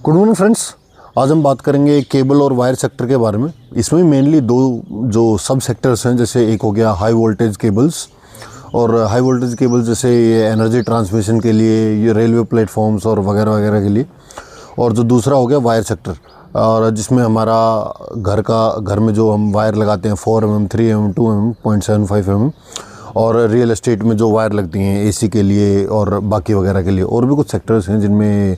Good morning friends. आज हम बात करेंगे केबल और वायर सेक्टर के बारे में। इसमें मेनली दो जो सब सेक्टर्स हैं, जैसे एक हो गया हाई वोल्टेज केबल्स, और हाई वोल्टेज केबल्स जैसे ये एनर्जी ट्रांसमिशन के लिए, ये रेलवे प्लेटफॉर्म्स और वगैरह वगैरह के लिए, और जो दूसरा हो गया वायर सेक्टर, और जिसमें हमारा घर में जो हम वायर लगाते हैं 4 mm, 3 mm, 2 mm, 0.75 mm, और रियल एस्टेट में जो वायर लगती हैं एसी के लिए और बाकी वगैरह के लिए, और भी कुछ सेक्टर्स हैं जिनमें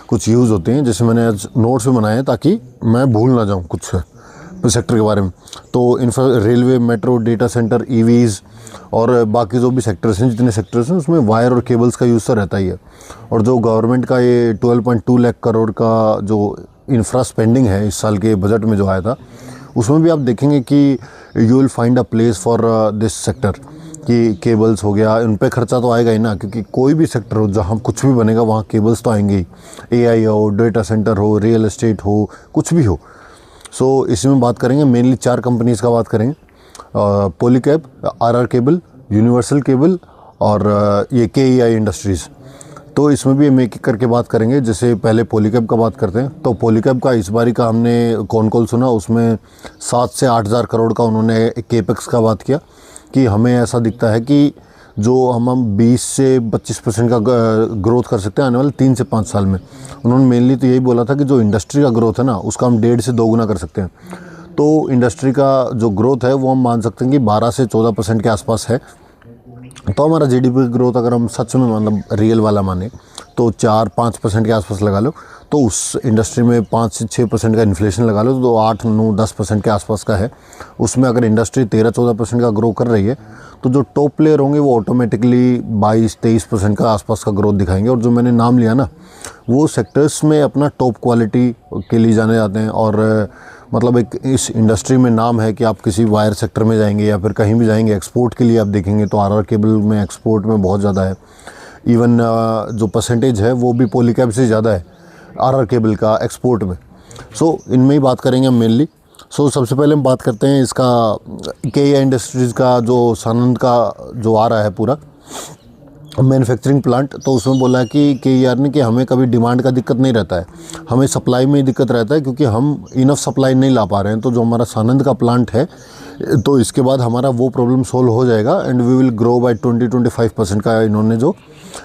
कुछ यूज़ होते हैं। जैसे मैंने आज नोट्स में बनाए हैं ताकि मैं भूल ना जाऊं कुछ सेक्टर के बारे में। तो railway, metro, data centre, EVs और बाकी जो भी सेक्टर्स हैं, जितने सेक्टर्स हैं उसमें वायर और केबल्स का यूज़ तो रहता ही है। और जो गवर्नमेंट का ये 12.2 लाख करोड़ का जो इंफ्रा स्पेंडिंग है इस साल के बजट में जो आया था, उसमें भी आप देखेंगे कि you will find a place for this sector, कि केबल्स हो गया, उन पे खर्चा तो आएगा ही ना, क्योंकि कोई भी सेक्टर हो जहाँ कुछ भी बनेगा वहाँ केबल्स तो आएंगे ही। एआई हो, डेटा सेंटर हो, रियल एस्टेट हो, कुछ भी हो। सो इसमें बात करेंगे, मेनली 4 कंपनीज़ का बात करेंगे, Polycab, RR cable, universal cable और ये केईआई इंडस्ट्रीज़। तो इसमें भी हम एक एक करके बात करेंगे। जैसे पहले पॉलीकैब का बात करते हैं, तो पॉलीकैब का इस बारी का हमने कौन कॉल सुना, उसमें 7 से 8 हज़ार करोड़ का उन्होंने केपेक्स का बात किया, कि हमें ऐसा दिखता है कि जो हम 20 से 25% का ग्रोथ कर सकते हैं आने वाले 3 से 5 साल में। उन्होंने मेनली तो यही बोला था कि जो इंडस्ट्री का ग्रोथ है ना, उसका हम 1.5 से 2 गुना कर सकते हैं। तो इंडस्ट्री का जो ग्रोथ है वो हम मान सकते हैं कि 12 से 14% के आसपास है। तो हमारा जीडीपी ग्रोथ अगर हम सच में मतलब रियल वाला माने तो 4-5% के आसपास लगा लो, तो उस इंडस्ट्री में 5 से 6% का इन्फ्लेशन लगा लो, तो 8-9-10% के आसपास का है। उसमें अगर इंडस्ट्री 13-14% का ग्रो कर रही है, तो जो टॉप प्लेयर होंगे वो ऑटोमेटिकली 22-23% का आसपास का ग्रोथ दिखाएंगे। और जो मैंने नाम लिया ना, वो सेक्टर्स में अपना टॉप क्वालिटी के लिए जाने जाते हैं। और मतलब एक इस इंडस्ट्री में नाम है कि आप किसी वायर सेक्टर में जाएंगे या फिर कहीं भी जाएंगे एक्सपोर्ट के लिए, आप देखेंगे तो आरआर केबल में एक्सपोर्ट में बहुत ज़्यादा है। इवन जो परसेंटेज है वो भी पॉलीकैब से ज़्यादा है आरआर केबल का एक्सपोर्ट में। सो इनमें ही बात करेंगे हम मेनली। सो सबसे पहले हम बात करते हैं इसका केईआई इंडस्ट्रीज़ का, जो सानंद का जो आ रहा है पूरा मैन्युफैक्चरिंग प्लांट। तो उसमें बोला है कि केईआर ने कि हमें कभी डिमांड का दिक्कत नहीं रहता है, हमें सप्लाई में ही दिक्कत रहता है, क्योंकि हम इनफ सप्लाई नहीं ला पा रहे हैं। तो जो हमारा सानंद का प्लांट है, तो इसके बाद हमारा वो प्रॉब्लम सोल्व हो जाएगा and we will grow by 20-25% का इन्होंने जो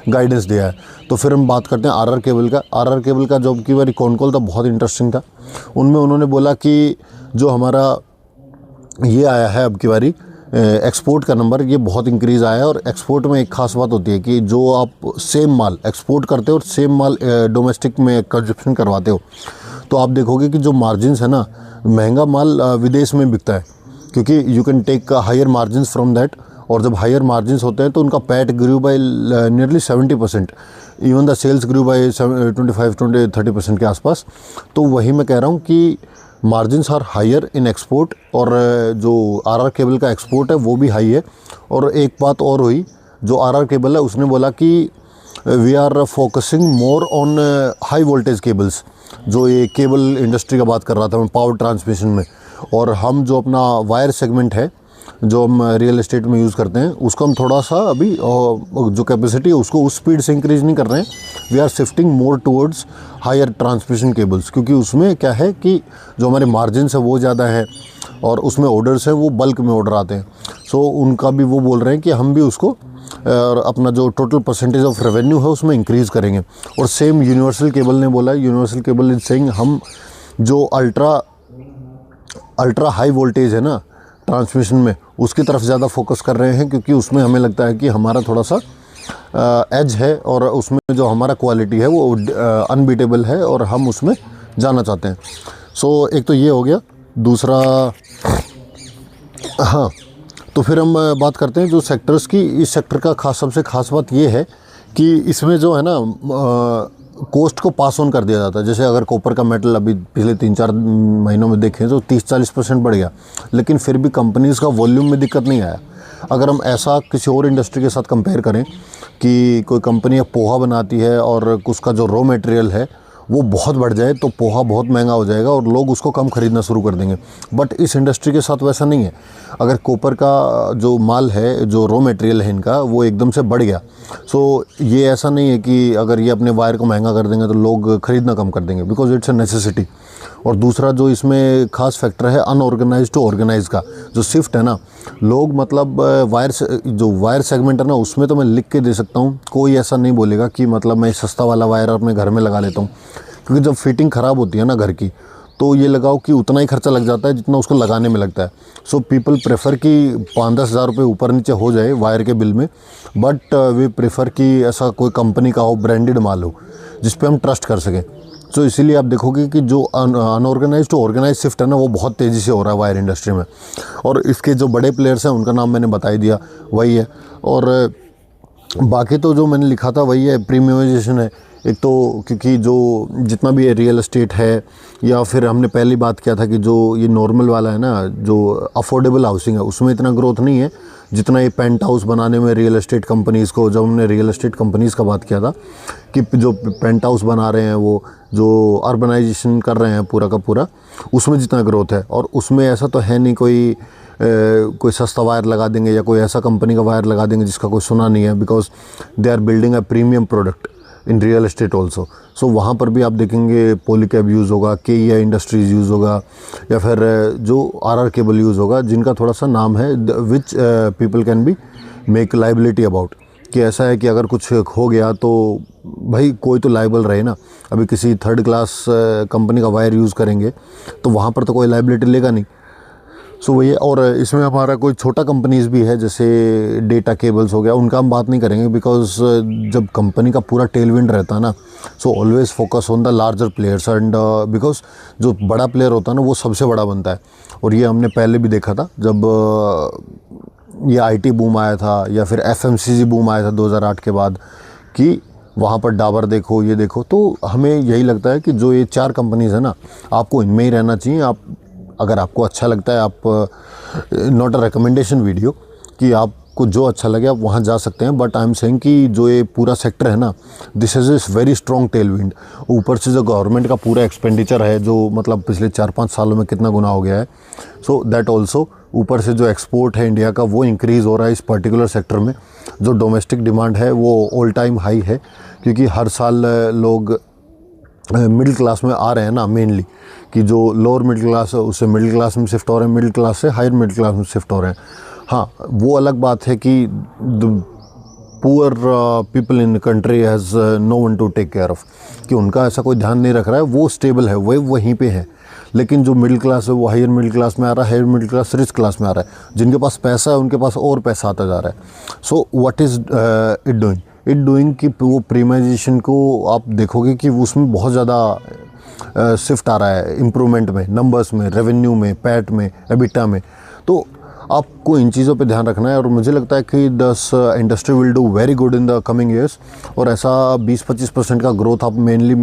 गाइडेंस दिया है। तो फिर हम बात करते हैं आरआर केबल का। आरआर केबल का जो की बारी कौन कॉल था, बहुत इंटरेस्टिंग था। उनमें उन्होंने बोला कि जो हमारा ये आया है अब की बारी एक्सपोर्ट का नंबर, ये बहुत इंक्रीज़ आया है। और एक्सपोर्ट में एक ख़ास बात होती है कि जो आप सेम माल एक्सपोर्ट करते हो और सेम माल डोमेस्टिक में कंजप्शन करवाते हो, तो आप देखोगे कि जो मार्जिन्स है ना, महंगा माल विदेश में बिकता है, क्योंकि you can take higher margins from that. और जब हायर मार्जिन्स होते हैं तो उनका PAT grew by nearly 70%, even the sales grew by 25-30% के आसपास। तो वही मैं कह रहा हूँ कि margins are higher in export, और जो आरआर केबल का एक्सपोर्ट है वो भी हाई है। और एक बात और हुई, जो आरआर केबल है उसने बोला कि we are focusing more on high voltage cables, जो ये केबल इंडस्ट्री का बात कर रहा था मैं, पावर ट्रांसमिशन में। और हम जो अपना वायर सेगमेंट है, जो हम रियल एस्टेट में यूज़ करते हैं, उसको हम थोड़ा सा अभी जो कैपेसिटी है उसको उस स्पीड से इंक्रीज़ नहीं कर रहे हैं। We are shifting more towards higher transmission cables, क्योंकि उसमें क्या है कि जो हमारे मार्जिन्स है वो ज़्यादा है और उसमें ऑर्डर्स हैं वो बल्क में ऑर्डर आते हैं। सो उनका भी वो बोल रहे हैं कि हम भी उसको अपना जो टोटल परसेंटेज ऑफ रेवेन्यू है उसमें इंक्रीज़ करेंगे। और सेम यूनिवर्सल केबल ने बोला है, यूनिवर्सल केबल इज सेइंग हम जो अल्ट्रा हाई वोल्टेज है ना ट्रांसमिशन में, उसकी तरफ ज़्यादा फोकस कर रहे हैं, क्योंकि उसमें हमें लगता है कि हमारा थोड़ा सा एज है और उसमें जो हमारा क्वालिटी है वो अनबीटेबल है और हम उसमें जाना चाहते हैं। सो एक तो ये हो गया। दूसरा, हाँ, तो फिर हम बात करते हैं जो सेक्टर्स की। इस सेक्टर का सबसे खास बात ये है कि इसमें जो है ना कॉस्ट को पास ऑन कर दिया जाता है। जैसे अगर कॉपर का मेटल अभी पिछले 3-4 महीनों में देखें तो 30-40% बढ़ गया, लेकिन फिर भी कंपनीज़ का वॉल्यूम में दिक्कत नहीं आया। अगर हम ऐसा किसी और इंडस्ट्री के साथ कंपेयर करें कि कोई कंपनी पोहा बनाती है और उसका जो रॉ मटेरियल है वो बहुत बढ़ जाए तो पोहा बहुत महंगा हो जाएगा और लोग उसको कम खरीदना शुरू कर देंगे। बट इस इंडस्ट्री के साथ वैसा नहीं है। अगर कॉपर का जो माल है, जो रॉ मटेरियल है इनका, वो एकदम से बढ़ गया, सो ये ऐसा नहीं है कि अगर ये अपने वायर को महंगा कर देंगे तो लोग खरीदना कम कर देंगे, बिकॉज इट्स अ नेसेसिटी। और दूसरा जो इसमें खास फैक्टर है अनऑर्गेनाइज टू ऑर्गेनाइज का जो शिफ्ट है ना, लोग मतलब जो वायर सेगमेंट है ना, उसमें तो मैं लिख के दे सकता हूँ, कोई ऐसा नहीं बोलेगा कि मतलब मैं सस्ता वाला वायर अपने घर में लगा लेता हूँ, क्योंकि जब फिटिंग ख़राब होती है ना घर की, तो ये लगाओ कि उतना ही खर्चा लग जाता है जितना उसको लगाने में लगता है। सो पीपल प्रेफर कि 5-10 हज़ार रुपये ऊपर नीचे हो जाए वायर के बिल में, बट वे प्रेफर कि ऐसा कोई कंपनी का हो, ब्रांडेड माल हो, जिस पे हम ट्रस्ट कर सकें। सो इसीलिए आप देखोगे कि जो अनऑर्गेनाइज टू ऑर्गेनाइज शिफ्ट है ना, वो बहुत तेज़ी से हो रहा है वायर इंडस्ट्री में। और इसके जो बड़े प्लेयर्स हैं उनका नाम मैंने बता ही दिया, वही है। और बाकी तो जो मैंने लिखा था वही है, प्रीमियमाइजेशन है एक तो, क्योंकि जो जितना भी रियल एस्टेट है, या फिर हमने पहले बात किया था कि जो ये नॉर्मल वाला है ना, जो अफोर्डेबल हाउसिंग है, उसमें इतना ग्रोथ नहीं है जितना ये पेंट हाउस बनाने में रियल एस्टेट कंपनीज़ को, जब हमने रियल एस्टेट कंपनीज़ का बात किया था कि जो पेंट हाउस बना रहे हैं, वो जो अर्बनाइजेशन कर रहे हैं पूरा का पूरा, उसमें जितना ग्रोथ है। और उसमें ऐसा तो है नहीं कोई सस्ता वायर लगा देंगे या कोई ऐसा कंपनी का वायर लगा देंगे जिसका कोई सुना नहीं है, because they are building a premium product in real estate also. So वहाँ पर भी आप देखेंगे पॉलीकैब यूज़ होगा, KEI इंडस्ट्रीज़ यूज़ होगा, या फिर जो RR केबल यूज़ होगा, जिनका थोड़ा सा नाम है, which people can be make liability about, कि ऐसा है कि अगर कुछ हो गया तो भाई कोई तो लाइबल रहे ना। अभी किसी थर्ड क्लास कंपनी का वायर यूज़ करेंगे तो वहाँ पर तो कोई लाइबिलिटी लेगा नहीं। सो वही है। और इसमें हमारा कोई छोटा कंपनीज़ भी है, जैसे डेटा केबल्स हो गया, उनका हम बात नहीं करेंगे, बिकॉज जब कंपनी का पूरा टेलविंड रहता है ना, so always focus on the larger players, and because जो बड़ा प्लेयर होता है ना, वो सबसे बड़ा बनता है। और ये हमने पहले भी देखा था जब ये IT बूम आया था, या फिर FMCG बूम आया था 2008 के बाद, कि वहाँ पर डाबर देखो, ये देखो। तो हमें यही लगता है कि जो ये 4 कंपनीज़ है ना, आपको इनमें ही रहना चाहिए। आप अगर आपको अच्छा लगता है, आप नॉट अ रिकमेंडेशन वीडियो, कि आपको जो अच्छा लगे आप वहाँ जा सकते हैं, बट आई एम सेइंग कि जो ये पूरा सेक्टर है ना, this is is very strong Tailwind. ऊपर से जो गवर्नमेंट का पूरा एक्सपेंडिचर है, जो मतलब पिछले 4-5 सालों में कितना गुना हो गया है, सो दैट ऑल्सो, ऊपर से जो एक्सपोर्ट है इंडिया का, वो इंक्रीज़ हो रहा है इस पर्टिकुलर सेक्टर में। जो डोमेस्टिक डिमांड है वो ऑल टाइम हाई है, क्योंकि हर साल लोग मिडिल क्लास में आ रहे हैं ना, मेनली, कि जो लोअर मिडिल क्लास है उससे मिडिल क्लास में शिफ्ट हो रहे हैं, मिडिल क्लास से हायर मिडिल क्लास में शिफ्ट हो रहे हैं। हाँ, वो अलग बात है कि the poor people in country has no one to take care of, कि उनका ऐसा कोई ध्यान नहीं रख रहा है, वो स्टेबल है, वही वहीं पे है। लेकिन जो मिडिल क्लास है वो हायर मिडिल क्लास में आ रहा है, higher middle class rich class में आ रहा है। जिनके पास पैसा है उनके पास और पैसा आता जा रहा है। So what is it doing कि वो प्रीमाइजेशन को आप देखोगे कि उसमें बहुत ज़्यादा शिफ्ट आ रहा है, इम्प्रूवमेंट में, नंबर्स में, रेवेन्यू में, पैट में, एबिटा में। तो आपको इन चीज़ों पे ध्यान रखना है, और मुझे लगता है कि दस industry will do very good in the coming years. और ऐसा 20-25% का ग्रोथ आप मेनली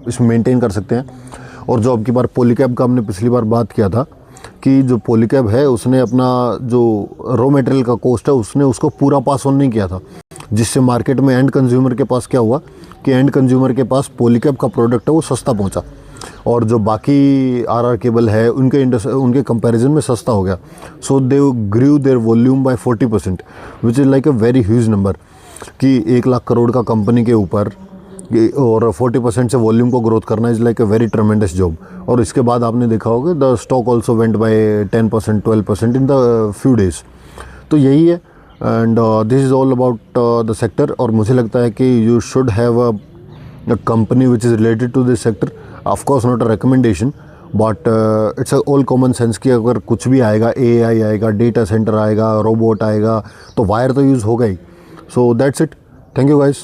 इसमें मेंटेन कर सकते हैं। और जो अब की बार पॉलीकैब का हमने पिछली बार बात किया था, कि जो पॉलीकैब है उसने अपना जो रॉ मटेरियल का कॉस्ट है उसने उसको पूरा पास ऑन नहीं किया था, जिससे मार्केट में एंड कंज्यूमर के पास क्या हुआ कि एंड कंज्यूमर के पास पॉलीकैब का प्रोडक्ट है वो सस्ता पहुंचा, और जो बाकी RR केबल है उनके कंपैरिजन में सस्ता हो गया। So they grew their volume by 40%, which is like a very huge number, कि 1 लाख करोड़ का कंपनी के ऊपर और 40% से वॉल्यूम को ग्रोथ करना is like a very tremendous job. और इसके बाद आपने देखा होगा the stock also went by 10%, 12% in the few days. तो यही है, and this is all about the sector. और मुझे लगता है कि you should have a company which is related to this sector. Of course not a recommendation, but it's all common sense कि अगर कुछ भी आएगा, AI आएगा, डेटा सेंटर आएगा, रोबोट आएगा, तो वायर तो यूज़ होगा ही। So that's it, thank you guys.